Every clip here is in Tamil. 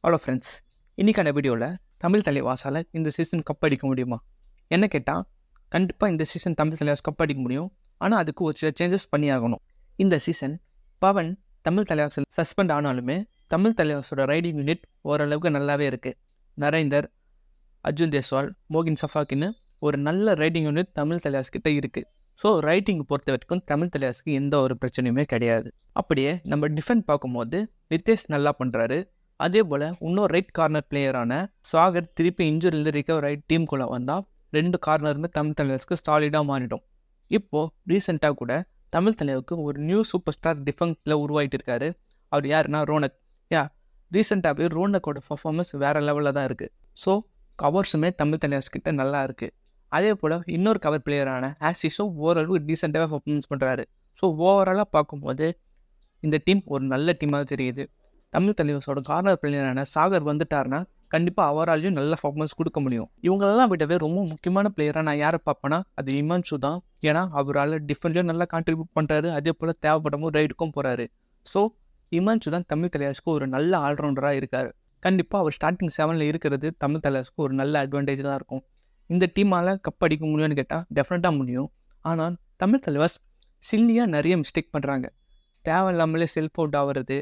ஹலோ ஃப்ரெண்ட்ஸ், இன்றைக்கான வீடியோவில் தமிழ் தலைவாசால் இந்த சீசன் கப் அடிக்க முடியுமா என்ன கேட்டால், கண்டிப்பாக இந்த சீசன் தமிழ் தலைவாஸ் கப் அடிக்க முடியும். ஆனால் அதுக்கு ஒரு சில சேஞ்சஸ் பண்ணி ஆகணும். இந்த சீசன் பவன் தமிழ் தலைவாசல் சஸ்பெண்ட் ஆனாலுமே தமிழ் தலைவாசோட ரைடிங் யூனிட் ஓரளவுக்கு நல்லாவே இருக்குது. நரேந்தர், அர்ஜுன் தேஸ்வால், மோகின் சஃபாக்கின்னு ஒரு நல்ல ரைடிங் யூனிட் தமிழ் தலைவாஸ்கிட்ட இருக்குது. ஸோ ரைட்டிங் பொறுத்த வரைக்கும் தமிழ் தலைவாஸ்க்கு எந்த ஒரு பிரச்சனையுமே கிடையாது. அப்படியே நம்ம டிஃபெண்ட் பார்க்கும்போது நித்தேஷ் நல்லா பண்ணுறாரு. அதே போல் இன்னொரு ரைட் கார்னர் பிளேயரான சாகர் திருப்பி இன்ஜுரியிலேருந்து ரிகவர் ஆகி டீமுக்குள்ளே வந்தால் 2 கார்னருமே தமிழ் தலைவர்ஸ்க்கு சாலிடாக மாறிடும். இப்போது ரீசெண்டாக கூட தமிழ் தலைவருக்கு ஒரு நியூ சூப்பர் ஸ்டார் டிஃபென்ஸில் உருவாகிட்டு இருக்காரு. அவர் யாருன்னா ரோனக். ரீசெண்டாகவே ரோனக்கோட பர்ஃபார்மன்ஸ் வேறு லெவலில் தான் இருக்குது. ஸோ கவர்ஸுமே தமிழ் தலைவர்ஸ்கிட்ட நல்லா இருக்குது. அதே போல் இன்னொரு கவர் பிளேயரான ஆக்சிஸும் ஓரளவுக்கு டீசெண்டாகவே பர்ஃபார்மன்ஸ் பண்ணுறாரு. ஸோ ஓவராலாக பார்க்கும்போது இந்த டீம் ஒரு நல்ல டீமாக தெரியுது. தமிழ் தலைவர்ஸோட கார்னர் பிளேயரான சாகர் வந்துட்டார்னா கண்டிப்பாக அவராலையும் நல்ல பர்ஃபார்மன்ஸ் கொடுக்க முடியும். இவங்களெல்லாம் விடவே ரொம்ப முக்கியமான பிளேயராக நான் யாரை பார்ப்பேன்னா அது இமான்ஷு தான். ஏன்னா அவரால் டிஃபெண்ட்லையும் நல்லா கான்ட்ரிபியூட் பண்ணுறாரு. அதே போல் தேவைப்படும் ரைடுக்கும் போகிறாரு. ஸோ இமான்ஷு தான் தமிழ் தலைவர்ஸ்க்கு ஒரு நல்ல ஆல்ரவுண்டராக இருக்கார். கண்டிப்பாக அவர் ஸ்டார்டிங் 7ல் இருக்கிறது தமிழ் தலைவர்ஸ்க்கு ஒரு நல்ல அட்வான்டேஜ் தான் இருக்கும். இந்த டீமால் கப் அடிக்க முடியும்னு கேட்டால் டெஃபினட்டாக முடியும். ஆனால் தமிழ் தலைவர்ஸ் சில்லியாக நிறைய மிஸ்டேக் பண்ணுறாங்க. தேவையில்லாமலே செல்ஃப் அவுட் ஆகிறது.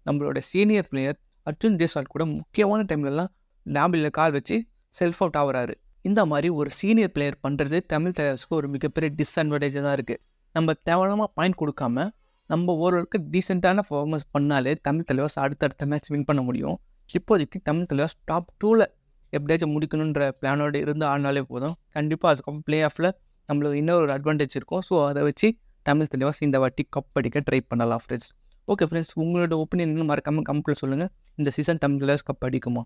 நம்மளோட சீனியர் பிளேயர் அர்ஜுன் தேஸ்வால் கூட முக்கியமான டைம்லலாம் லேபில் கால் வச்சு செல்ஃப் அவுட் ஆகிறாரு. இந்த மாதிரி ஒரு சீனியர் பிளேயர் பண்ணுறது தமிழ் தலைவர்ஸ்க்கு ஒரு மிகப்பெரிய டிஸ்அட்வான்டேஜாக தான் இருக்குது. நம்ம தேவையில்லாமல் பாயிண்ட் கொடுக்காம நம்ம ஓரளவுக்கு டீசெண்டான பர்ஃபார்மன்ஸ் பண்ணாலே தமிழ் தலைவர்ஸ் அடுத்தடுத்த மேட்ச் வின் பண்ண முடியும். இப்போதைக்கு தமிழ் தலைவர்ஸ் டாப் 2ல் எப்படியாச்சும் முடிக்கணுன்ற பிளானோடு இருந்து ஆனாலே போதும். கண்டிப்பாக அதுக்கப்புறம் பிளே ஆஃபில் நம்மளுக்கு இன்னொரு அட்வான்டேஜ் இருக்கும். ஸோ அதை வச்சு தமிழ் தலைவர்ஸ் இந்த வாட்டி கப் அடிக்க ட்ரை பண்ணலாம் ஃப்ரெண்ட்ஸ். ஓகே ஃப்ரெண்ட்ஸ், உங்களோட ஒப்பீனியன் மறக்காமல் கமெண்ட்டில் சொல்லுங்கள். இந்த சீசன் தமிழ் தலைவர்ஸ் கப் அடிக்குமா?